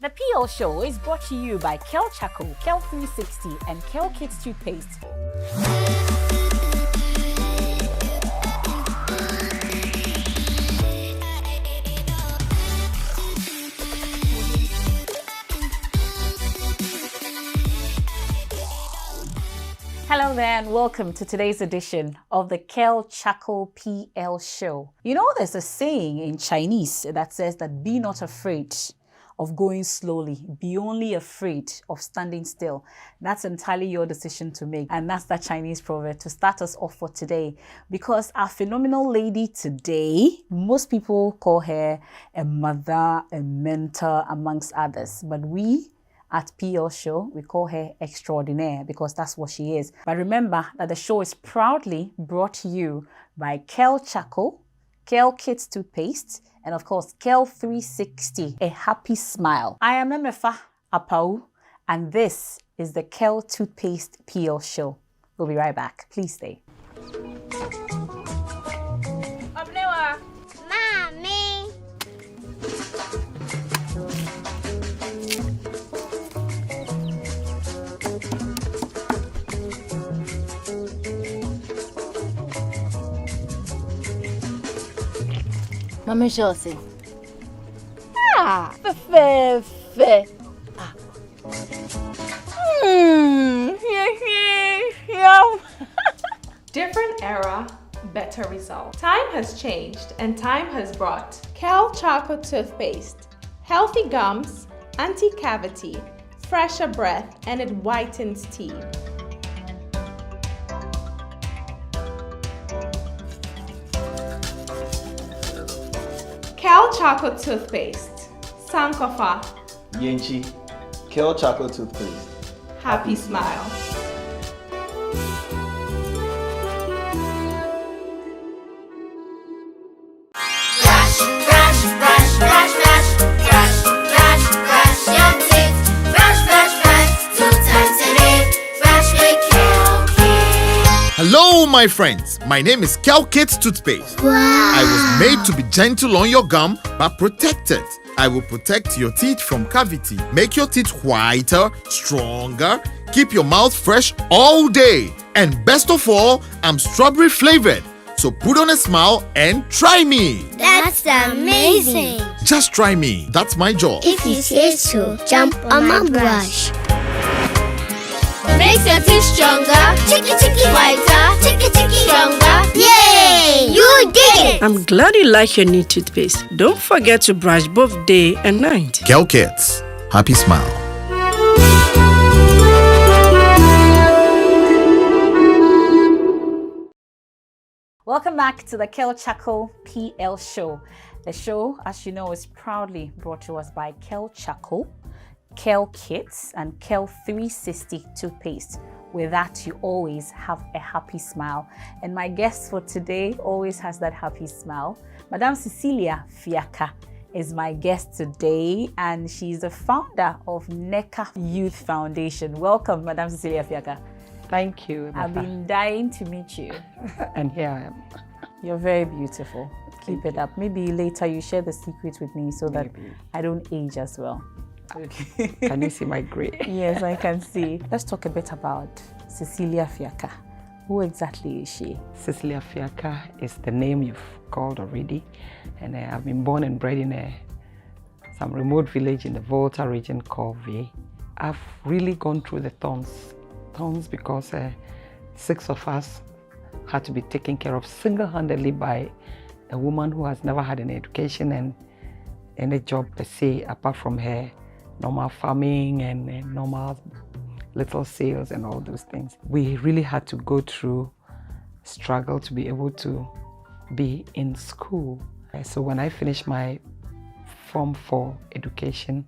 The PL Show is brought to you by Kel Charcoal, Kel 360, and Kel Kids Toothpaste. Hello there and welcome to today's edition of the Kel Charcoal PL Show. You know, there's a saying in Chinese that says that be not afraid of going slowly, be only afraid of standing still. That's entirely your decision to make. And that's that Chinese proverb to start us off for today. Because our phenomenal lady today, most people call her a mother, a mentor, amongst others. But we at PL Show, we call her extraordinaire because that's what she is. But remember that the show is proudly brought to you by Kel Charcoal, Kel Kids Toothpaste, and of course, Kel 360, a happy smile. I am Emefa Apau, and this is the Kel Toothpaste PL Show. We'll be right back. Please stay. Mommy. Mama Josie. Fe. Yum. Different era, better result. Time has changed and time has brought Kel Charcoal Toothpaste, healthy gums, anti-cavity, fresher breath, and it whitens teeth. Kel Charcoal Toothpaste, Sankofa, Yenchi, Kel Charcoal Toothpaste. happy smile. Brush your teeth. Brush 2 times a day. Brush with Kel Kids. Hello, my friends. My name is Kel Kids Toothpaste. Wow. I was made to be gentle on your gum, but protected. I will protect your teeth from cavity, make your teeth whiter, stronger, keep your mouth fresh all day. And best of all, I'm strawberry flavored. So put on a smile and try me. That's amazing. Just try me. That's my job. If you say so, jump on my brush. Makes your teeth stronger, chicky whiter, chicky stronger. Yay! You did it! I'm glad you like your new toothpaste. Don't forget to brush both day and night. Kel Kids, happy smile. Welcome back to the Kel Charcoal PL Show. The show, as you know, is proudly brought to us by Kel Charcoal, Kel Kids, and Kel 360 Toothpaste. With that, you always have a happy smile. And my guest for today always has that happy smile. Madame Cecilia Fiaka is my guest today, and she's the founder of NECA Youth Foundation. Welcome, Madame Cecilia Fiaka. Thank you. I've been dying to meet you. And here I am. You're very beautiful. Keep it up. Maybe later you share the secret with me so that I don't age as well. Okay. Can you see my gray? Yes, I can see. Let's talk a bit about Cecilia Fiaka. Who exactly is she? Cecilia Fiaka is the name you've called already. And I've been born and bred in some remote village in the Volta region called V. I've really gone through the thorns because 6 of us had to be taken care of single-handedly by a woman who has never had an education and any job per se apart from her normal farming and normal little sales and all those things. We really had to go through struggle to be able to be in school. So when I finished my Form 4 education,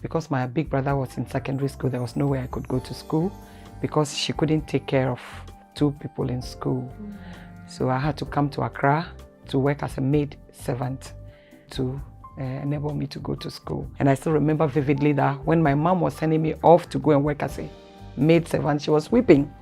because my big brother was in secondary school, there was no way I could go to school because she couldn't take care of 2 people in school. So I had to come to Accra to work as a maid servant to enable me to go to school. And I still remember vividly that when my mom was sending me off to go and work as a maid servant, she was weeping.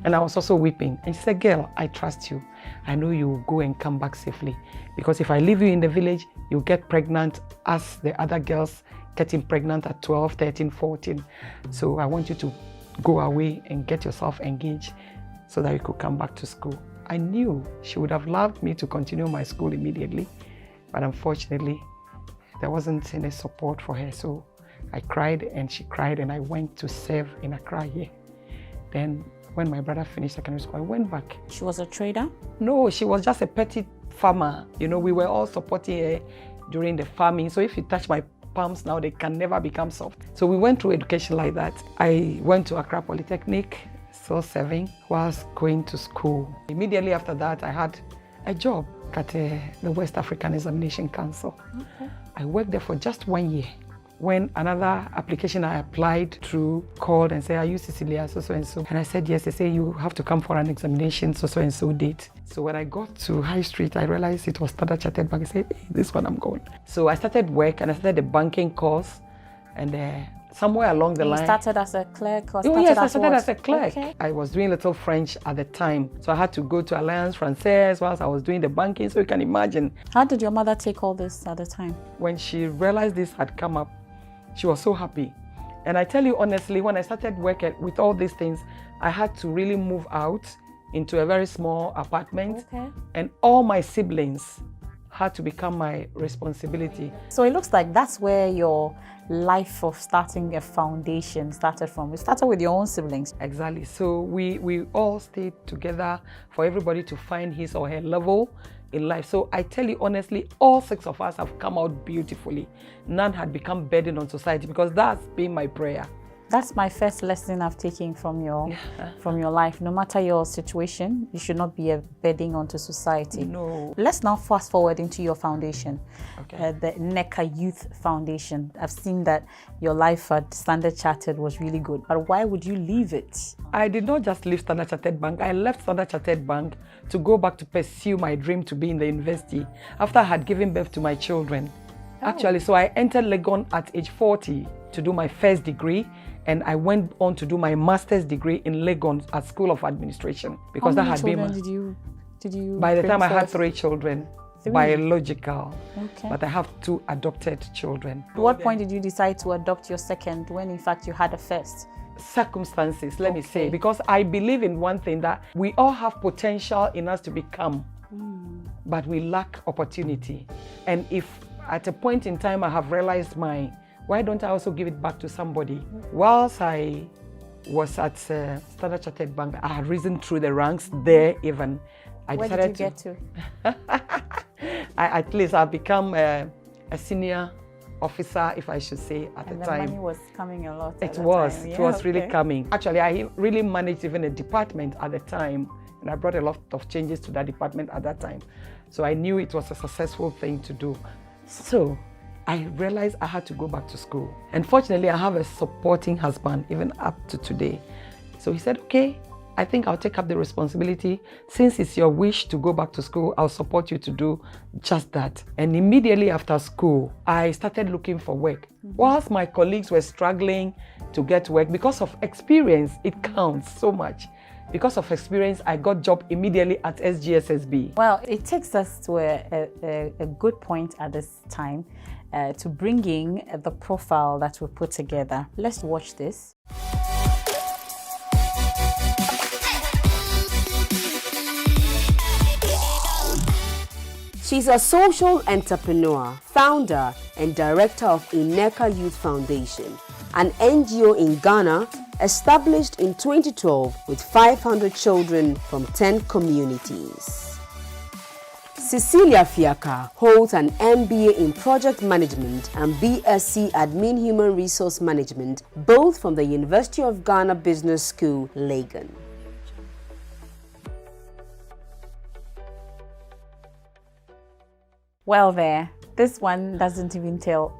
And I was also weeping. And she said, "Girl, I trust you. I know you will go and come back safely. Because if I leave you in the village, you'll get pregnant as the other girls getting pregnant at 12, 13, 14. So I want you to go away and get yourself engaged so that you could come back to school. I knew she would have loved me to continue my school immediately, but unfortunately, there wasn't any support for her. So I cried and she cried, and I went to serve in Accra here. Then when my brother finished secondary school, I went back. She was a trader? No, she was just a petty farmer. You know, we were all supporting her during the farming. So if you touch my palms now, they can never become soft. So we went through education like that. I went to Accra Polytechnic, still serving, whilst going to school. Immediately after that, I had a job at the West African Examination Council. Okay. I worked there for just 1 year. When another application I applied through called and said, "Are you Cecilia so and so?" And I said, "Yes." They say, "You have to come for an examination so and so date." So when I got to High Street, I realized it was Standard Chartered Bank. I said, "Hey, this one I'm going." So I started work and I started the banking course, and somewhere along the line. You started as a clerk or Oh yes, I started as a clerk. Okay. I was doing little French at the time, so I had to go to Alliance Française whilst I was doing the banking, so you can imagine. How did your mother take all this at the time? When she realized this had come up, she was so happy. And I tell you honestly, when I started working with all these things, I had to really move out into a very small apartment. Okay. And all my siblings had to become my responsibility. So it looks like that's where your life of starting a foundation started from. You started with your own siblings. Exactly. So we all stayed together for everybody to find his or her level in life. So I tell you honestly, all 6 of us have come out beautifully. None had become burden on society, because that's been my prayer. That's my first lesson I've taken from your life. No matter your situation, you should not be a burden onto society. No. Let's now fast forward into your foundation, Okay. the NECA Youth Foundation. I've seen that your life at Standard Chartered was really good, but why would you leave it? I did not just leave Standard Chartered Bank. I left Standard Chartered Bank to go back to pursue my dream to be in the university after I had given birth to my children. Actually, so I entered Legon at age 40 to do my first degree, and I went on to do my master's degree in Legon at School of Administration, because How that many had been children did you by the bring time I had forth? 3 children, 3? biological, Okay. but I have 2 adopted children. At what point did you decide to adopt your second when in fact you had a first? Circumstances, let me say, because I believe in one thing, that we all have potential in us to become, but we lack opportunity. And if at a point in time I have realized mine, why don't I also give it back to somebody? Whilst I was at Standard Chartered Bank, I had risen through the ranks there even. Where did you get to? At least I've become a senior officer, if I should say, at And the the time. money was coming a lot. It was really coming. Actually, I really managed even a department at the time, and I brought a lot of changes to that department at that time. So I knew it was a successful thing to do. So I realized I had to go back to school. And fortunately, I have a supporting husband, even up to today. So he said, "Okay, I think I'll take up the responsibility. Since it's your wish to go back to school, I'll support you to do just that." And immediately after school, I started looking for work. Whilst my colleagues were struggling to get work, because of experience, it counts so much. Because of experience, I got job immediately at SGSSB. Well, it takes us to a good point at this time to bring in the profile that we put together. Let's watch this. She's a social entrepreneur, founder and director of NECA Youth Foundation, an NGO in Ghana established in 2012 with 500 children from 10 communities. Cecilia Fiaka holds an MBA in Project Management and BSc Admin Human Resource Management, both from the University of Ghana Business School, Legon. Well, this one doesn't even tell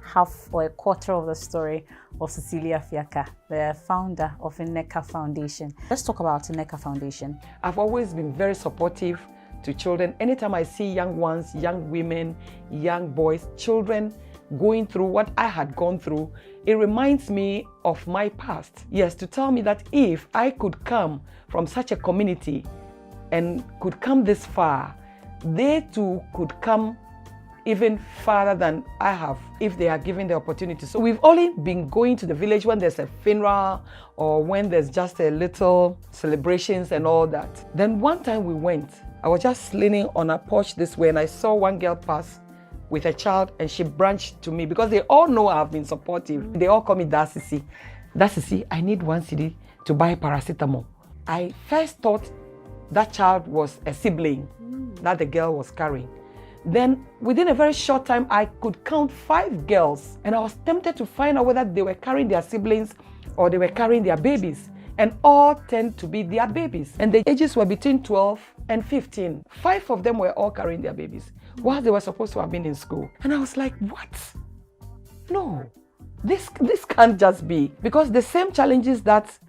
half or a quarter of the story of Cecilia Fiaka, the founder of NECA Foundation. Let's talk about NECA Foundation. I've always been very supportive to children. Anytime I see young ones, young women, young boys, children going through what I had gone through, it reminds me of my past. Yes, to tell me that if I could come from such a community and could come this far, they too could come even farther than I have if they are given the opportunity. So we've only been going to the village when there's a funeral or when there's just a little celebrations and all that. Then one time we went, I was just leaning on a porch this way and I saw one girl pass with a child and she branched to me because they all know I've been supportive. They all call me Dasisi. Dasisi, I need 1 cedi to buy paracetamol. I first thought that child was a sibling that the girl was carrying. Then within a very short time, I could count 5 girls and I was tempted to find out whether they were carrying their siblings or they were carrying their babies. And all tend to be their babies. And the ages were between 12 and 15. 5 of them were all carrying their babies while they were supposed to have been in school. And I was like, what? No, this can't just be. Because the same challenges that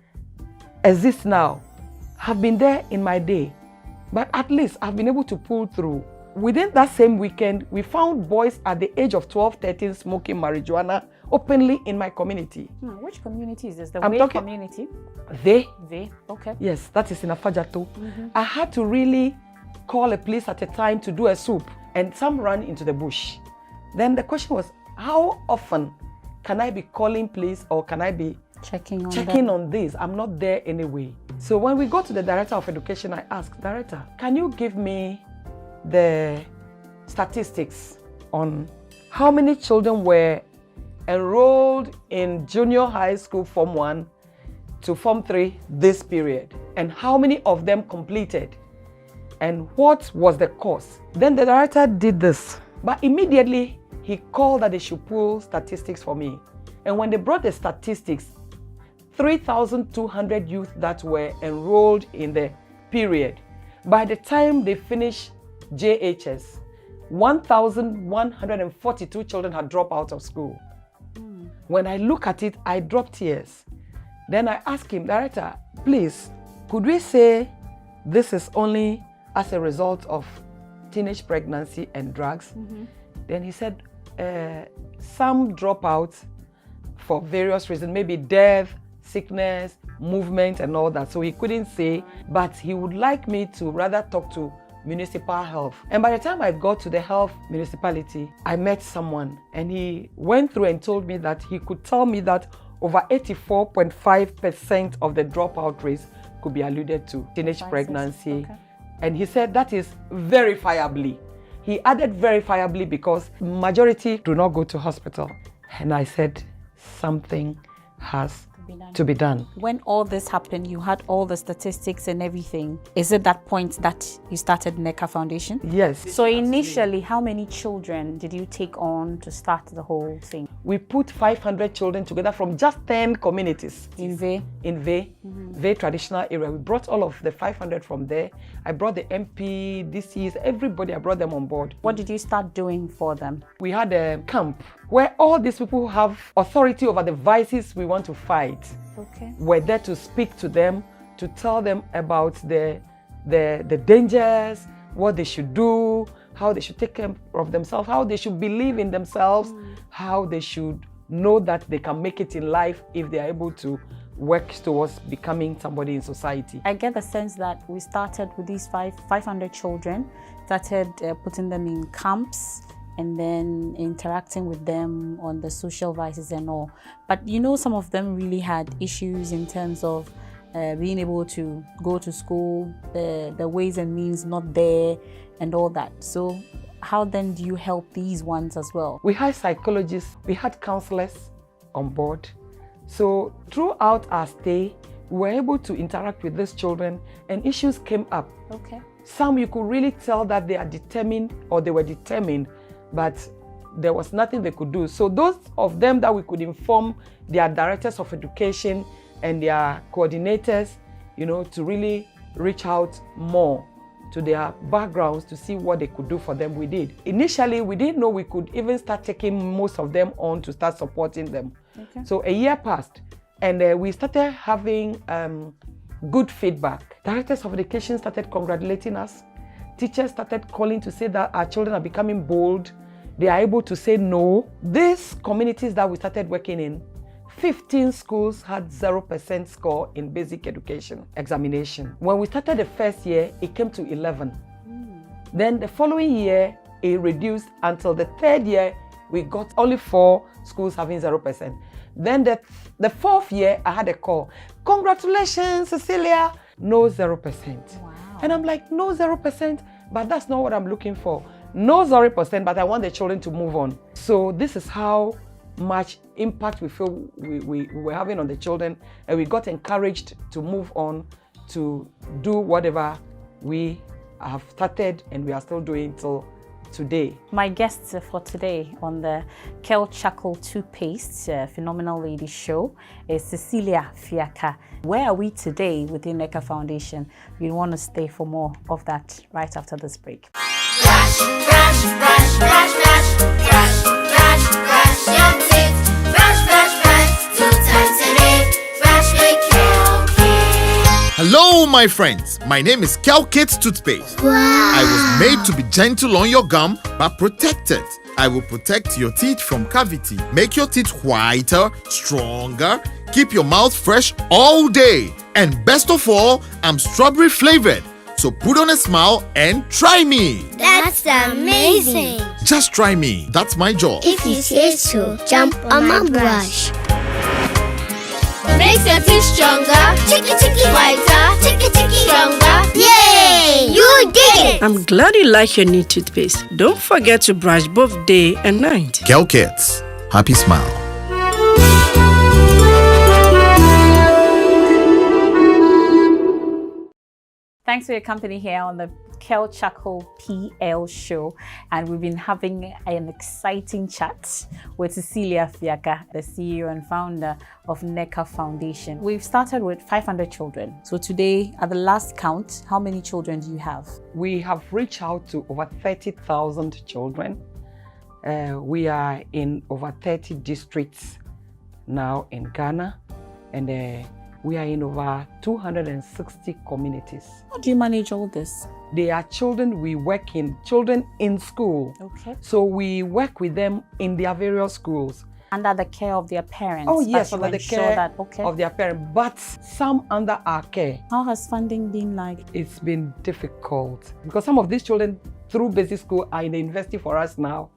exist now have been there in my day. But at least I've been able to pull through. Within that same weekend, we found boys at the age of 12, 13 smoking marijuana openly in my community. Which community is this? The I'm Way talking- community? They, Okay. yes, that is in Afajato. I had to really call a police at a time to do a soup and some ran into the bush. Then the question was, how often can I be calling police or can I be Checking on this? I'm not there anyway. So when we go to the Director of Education, I asked, Director, can you give me the statistics on how many children were enrolled in junior high school Form 1 to Form 3 this period? And how many of them completed? And what was the course? Then the director did this. But immediately, he called that they should pull statistics for me. And when they brought the statistics, 3,200 youth that were enrolled in the period. By the time they finished JHS, 1,142 children had dropped out of school. When I look at it, I drop tears. Then I asked him, Director, please, could we say this is only as a result of teenage pregnancy and drugs? Then he said, some drop out for various reasons, maybe death, sickness, movement and all that. So he couldn't say, but he would like me to rather talk to municipal health. And by the time I got to the health municipality, I met someone and he went through and told me that he could tell me that over 84.5% of the dropout rates could be alluded to teenage pregnancy. Okay. And he said that is verifiably. He added verifiably because majority do not go to hospital. And I said something has to be done. When all this happened, you had all the statistics and everything. Is it that point that you started NECA Foundation? Yes. So initially, how many children did you take on to start the whole thing? We put 500 children together from just 10 communities. In Ve? In Ve, Ve traditional area. We brought all of the 500 from there. I brought the MP, DCs, everybody, I brought them on board. What did you start doing for them? We had a camp where all these people who have authority over the vices we want to fight. Okay. We're there to speak to them, to tell them about the dangers, what they should do, how they should take care of themselves, how they should believe in themselves, how they should know that they can make it in life if they are able to work towards becoming somebody in society. I get the sense that we started with these 500 children, started putting them in camps, and then interacting with them on the social vices and all. But you know, some of them really had issues in terms of being able to go to school, the ways and means not there and all that. So how then do you help these ones as well? We had psychologists, we had counselors on board. So throughout our stay, we were able to interact with these children and issues came up. Okay. Some you could really tell that they are determined or they were determined, but there was nothing they could do. So those of them that we could inform their directors of education and their coordinators, you know, to really reach out more to their backgrounds to see what they could do for them, we did. Initially, we didn't know we could even start taking most of them on to start supporting them. Okay. So a year passed and we started having good feedback. Directors of education started congratulating us. Teachers started calling to say that our children are becoming bold. They are able to say no. These communities that we started working in, 15 schools had 0% score in basic education examination. When we started the first year, it came to 11. Then the following year, it reduced until the third year, we got only 4 schools having 0%. Then the fourth year, I had a call. Congratulations, Cecilia. No 0%. Wow. And I'm like, no 0%, but that's not what I'm looking for. No 0%, but I want the children to move on. So this is how much impact we feel we were having on the children, and we got encouraged to move on to do whatever we have started and we are still doing till today. My guest for today on the Kel Charcoal Toothpaste Phenomenal Lady Show is Cecilia Fiaka. Where are we today within NECA Foundation? You want to stay for more of that right after this break. Brush, brush, brush, brush, brush, brush, brush, brush your teeth. Brush, brush, brush, 2 times a day. Brush with Kel Kids. Hello, my friends. My name is Kel Kids Toothpaste. Wow. I was made to be gentle on your gum, but protected. I will protect your teeth from cavity, make your teeth whiter, stronger, keep your mouth fresh all day. And best of all, I'm strawberry flavored. So put on a smile and try me. That's amazing. Just try me. That's my job. If you say so, jump on my brush. Makes your teeth stronger, chicky chicky whiter, chicky chicky stronger. Yay! You did it! I'm glad you like your new toothpaste. Don't forget to brush both day and night. Kel Kids. Happy smile. Thanks for your company here on the Kel Charcoal PL show, and we've been having an exciting chat with Cecilia Fiaka, the CEO and founder of NECA Foundation. We've started with 500 children. So today, at the last count, how many children do you have? We have reached out to over 30,000 children. We are in over 30 districts now in Ghana, and we are in over 260 communities. How do you manage all this? They are children we work in, children in school. Okay. So we work with them in their various schools. Under the care of their parents? Oh yes, but you under the ensure care that, okay. of their parents, but some under our care. How has funding been like? It's been difficult because some of these children through basic school are in the university for us now.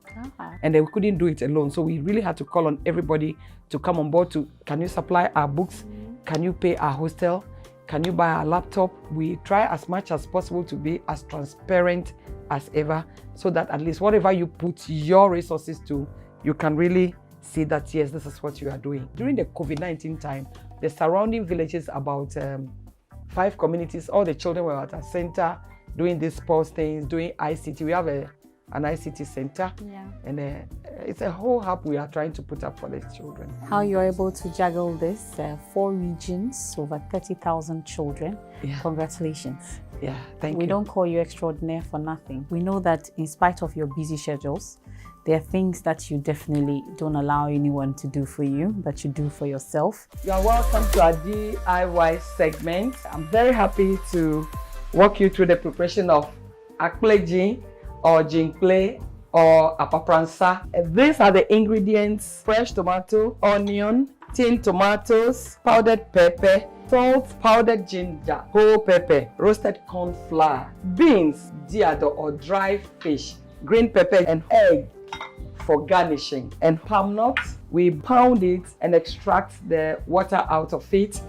And we couldn't do it alone. So we really had to call on everybody to come on board to, can you supply our books? Can you pay our hostel? Can you buy our laptop? We try as much as possible to be as transparent as ever, so that at least whatever you put your resources to, you can really see that, yes, this is what you are doing. During the COVID-19 time, the surrounding villages, about 5 communities, all the children were at a center doing these sports things, doing ICT. We have an ICT center, and it's a whole hub we are trying to put up for the children. How you're able to juggle this, 4 regions, over 30,000 children. Yeah. Congratulations. Yeah, thank you. We don't call you extraordinaire for nothing. We know that in spite of your busy schedules, there are things that you definitely don't allow anyone to do for you, but you do for yourself. You are welcome to our DIY segment. I'm very happy to walk you through the preparation of akpleji or jinkple or apapransa. These are the ingredients: fresh tomato, onion, tin tomatoes, powdered pepper, salt, powdered ginger, whole pepper, roasted corn flour, beans, diado or dry fish, green pepper and egg for garnishing, and palm nuts. We pound it and extract the water out of it.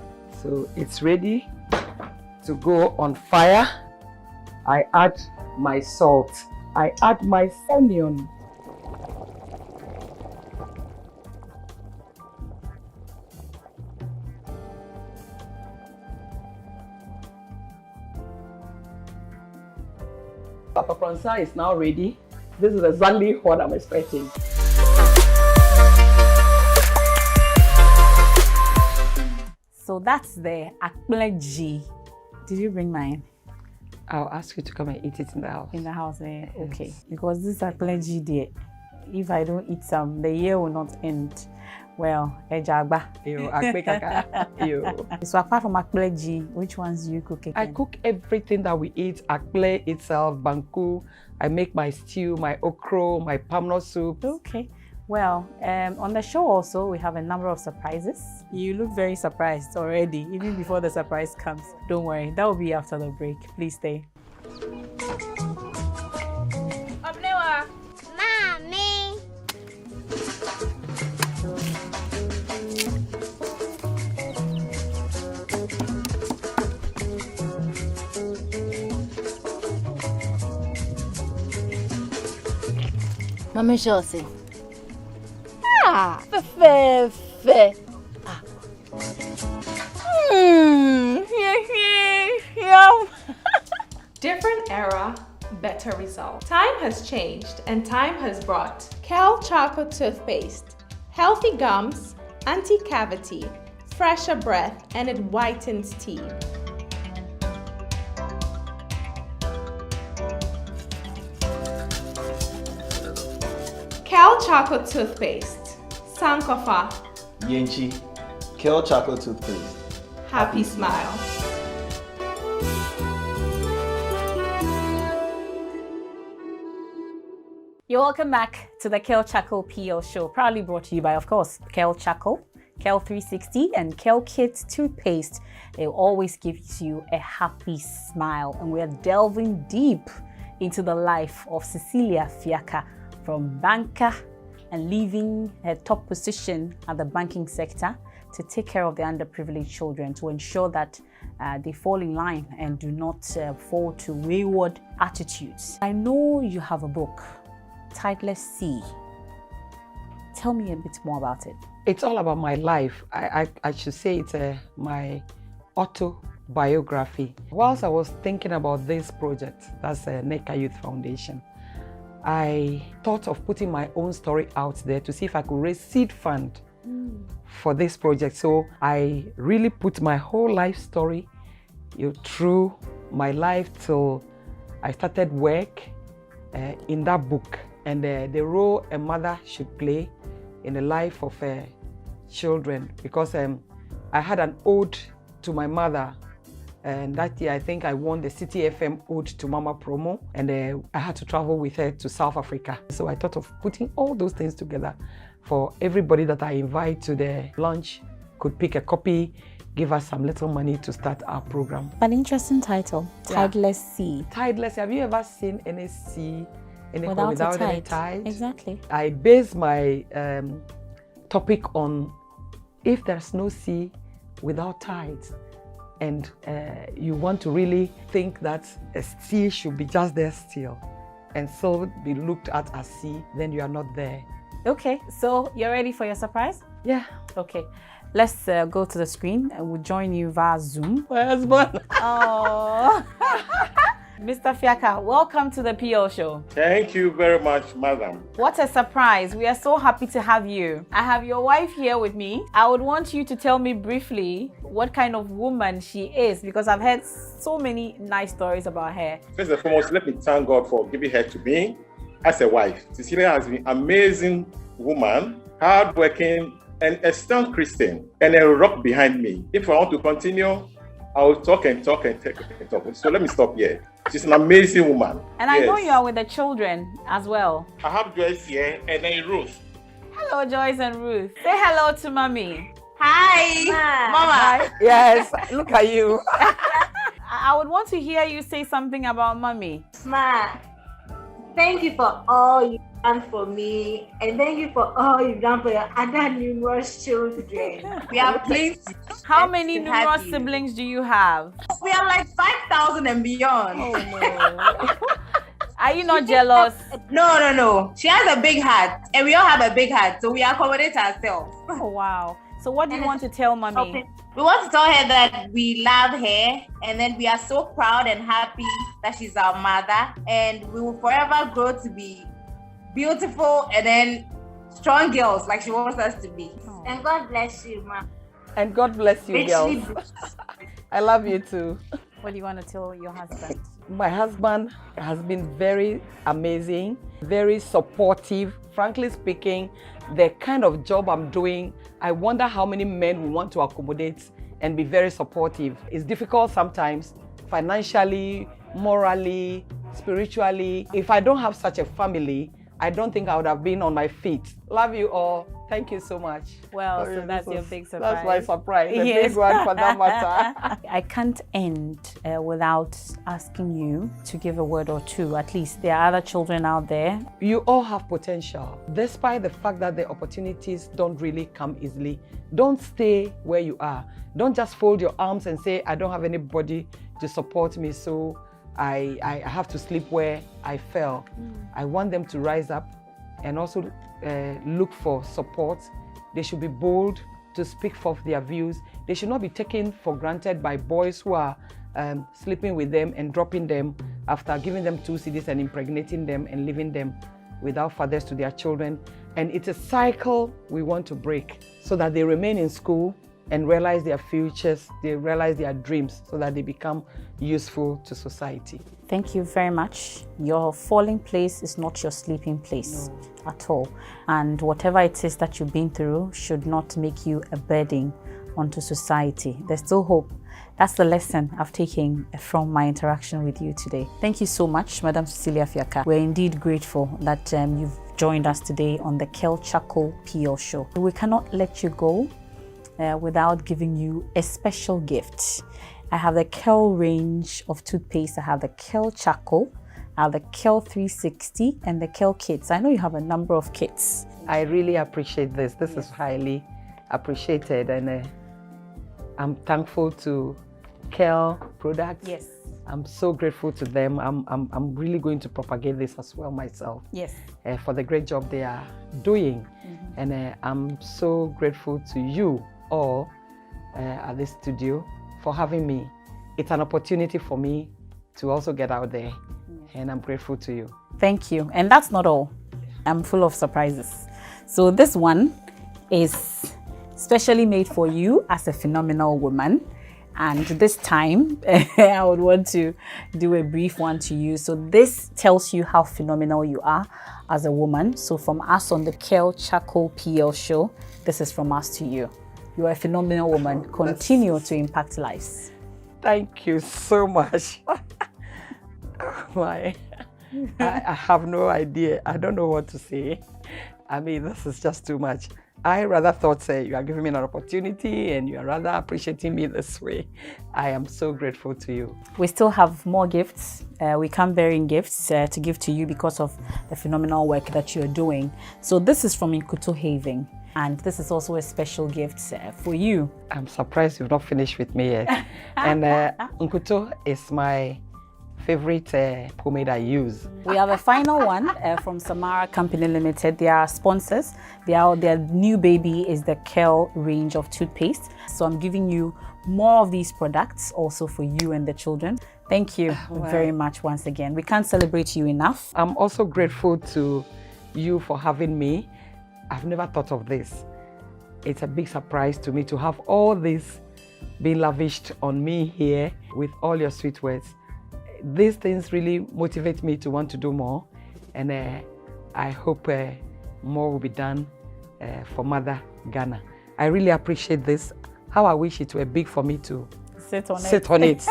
So it's ready to go on fire. I add my salt. I add my onion. Papa Pransa is now ready. This is exactly what I'm expecting. So that's the akpleji. Did you bring mine? I'll ask you to come and eat it in the house. In the house, okay. Because this akpleji there, if I don't eat some, the year will not end. Well, ejagba. So apart from akpleji, which ones do you cook again? I cook everything that we eat. Akple itself, banku. I make my stew, my okro, my palm nut soup. Okay. Well, on the show also, we have a number of surprises. You look very surprised already, even before the surprise comes. Don't worry, that will be after the break. Please stay. Obnewa, Mama Josie. Ah, fe. Ah. Yum. Different era, better result. Time has changed and time has brought Kel Choco toothpaste, healthy gums, anti-cavity, fresher breath, and it whitens teeth. Kel Choco toothpaste, Sankofa, Yenchi, Kel Choco toothpaste. happy smile. You're welcome back to the Kel Chaco PL show, proudly brought to you by, of course, Kel Chaco, Kel 360, and Kel Kids toothpaste. It always gives you a happy smile, and we are delving deep into the life of Cecilia Fiaka, from banker and leaving her top position at the banking sector to take care of the underprivileged children, to ensure that they fall in line and do not fall to wayward attitudes. I know you have a book, Titless Sea. Tell me a bit more about it. It's all about my life. I should say it's my autobiography. Whilst I was thinking about this project, that's NECA Youth Foundation, I thought of putting my own story out there to see if I could raise seed fund for this project. So I really put my whole life story through my life till I started work in that book. And the role a mother should play in the life of children, because I had an ode to my mother, and that year I think I won the City FM Ode to Mama promo, and I had to travel with her to South Africa. So I thought of putting all those things together for everybody that I invite to the lunch could pick a copy, give us some little money to start our program. An interesting title, Tideless Sea. Tideless. Have you ever seen any sea without any tide? Exactly. I base my topic on if there's no sea without tides, and you want to really think that a sea should be just there still and so be looked at as sea, then you are not there. Okay, so you're ready for your surprise? Yeah. Okay, let's go to the screen and we'll join you via Zoom. My husband. Oh. Mr. Fiaka, welcome to the PL show. Thank you very much, madam. What a surprise. We are so happy to have you. I have your wife here with me. I would want you to tell me briefly what kind of woman she is, because I've heard so many nice stories about her. First and foremost, let me thank God for giving her to me as a wife. Cecilia has been an amazing woman, hardworking, and a strong Christian, and a rock behind me. If I want to continue, I will talk and talk. So let me stop here. She's an amazing woman. And I know you are with the children as well. I have Joyce here and then Ruth. Hello, Joyce and Ruth. Say hello to Mommy. Hi, Mama. Hi. Yes, look at you. I would want to hear you say something about Mommy. Ma, thank you for all you've done for me, and thank you for all you've done for your other numerous children. We are pleased. How many numerous siblings do you have? We are like 5,000 and beyond. Oh no. Are you not jealous? No. She has a big heart, and we all have a big heart, so we accommodate ourselves. Oh wow. So what do you want to tell Mommy? We want to tell her that we love her, and then we are so proud and happy that she's our mother, and we will forever grow to be beautiful and then strong girls like she wants us to be. Oh. And God bless you, Ma. And God bless you, girls. I love you too. What do you want to tell your husband? My husband has been very amazing, very supportive. Frankly speaking, the kind of job I'm doing, I wonder how many men we want to accommodate and be very supportive. It's difficult sometimes, financially, morally, spiritually. If I don't have such a family, I don't think I would have been on my feet. Love you all. Thank you so much. Well, so that's your big surprise. That's my surprise. A Yes. big one for that matter. I can't end without asking you to give a word or two. At least there are other children out there. You all have potential. Despite the fact that the opportunities don't really come easily, don't stay where you are. Don't just fold your arms and say, I don't have anybody to support me, so I have to sleep where I fell. I want them to rise up and also look for support. They should be bold to speak forth their views. They should not be taken for granted by boys who are sleeping with them and dropping them after giving them 2 cedis and impregnating them and leaving them without fathers to their children. And it's a cycle we want to break so that they remain in school and realize their futures, they realize their dreams so that they become useful to society. Thank you very much. Your falling place is not your sleeping place at all. And whatever it is that you've been through should not make you a burden onto society. There's still hope. That's the lesson I've taken from my interaction with you today. Thank you so much, Madam Cecilia Fiaka. We're indeed grateful that you've joined us today on the Kel Chako PL show. We cannot let you go without giving you a special gift. I have the Kel range of toothpaste. I have the Kel Chako, I have the Kel 360 and the Kel kits. I know you have a number of kits. I really appreciate this. This is highly appreciated, and I'm thankful to Kel Products. Yes. I'm so grateful to them. I'm really going to propagate this as well myself. Yes. For the great job they are doing. And I'm so grateful to you all at this studio for having me. It's an opportunity for me to also get out there, and I'm grateful to you. Thank you. And that's not all. I'm full of surprises. So this one is specially made for you as a phenomenal woman. And this time, I would want to do a brief one to you. So this tells you how phenomenal you are as a woman. So from us on the Kel Chako PL show, this is from us to you. You are a phenomenal woman. Continue to impact lives. Thank you so much. I have no idea. I don't know what to say. I mean, this is just too much. I rather thought you are giving me an opportunity and you are rather appreciating me this way. I am so grateful to you. We still have more gifts. We come bearing gifts to give to you because of the phenomenal work that you're doing. So this is from Nkuto Haven. And this is also a special gift for you. I'm surprised you've not finished with me yet. And Nkuto is my favorite pomade I use. We have a final one from Samara Company Limited. They are sponsors. Their new baby is the Kel range of toothpaste. So I'm giving you more of these products also for you and the children. Thank you very much once again. We can't celebrate you enough. I'm also grateful to you for having me. I've never thought of this. It's a big surprise to me to have all this being lavished on me here with all your sweet words. These things really motivate me to want to do more, and I hope more will be done for Mother Ghana. I really appreciate this. How I wish it were big for me to sit on it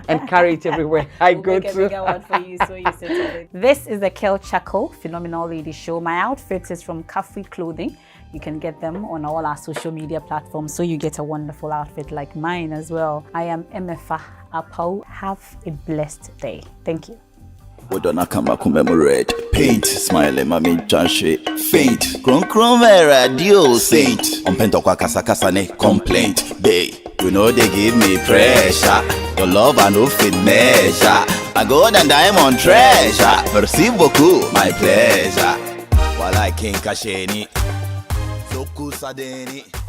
and carry it everywhere I go to. We'll make a bigger one for you so you sit on it. This is the Kel Chako Phenomenal Lady Show. My outfit is from Kafri Clothing. You can get them on all our social media platforms, so you get a wonderful outfit like mine as well. I am Emefa Apau. Have a blessed day. Thank you. Wodona kama commemorate. Paint, smile, mami chanche. Faint, kron radio saint. Ompento kwa kasa ne complaint. Bay, you know they give me pressure. Your love I no fit measure. I gold and diamond treasure. Merci beaucoup, my pleasure. While I can't cash any. Soku sadeni.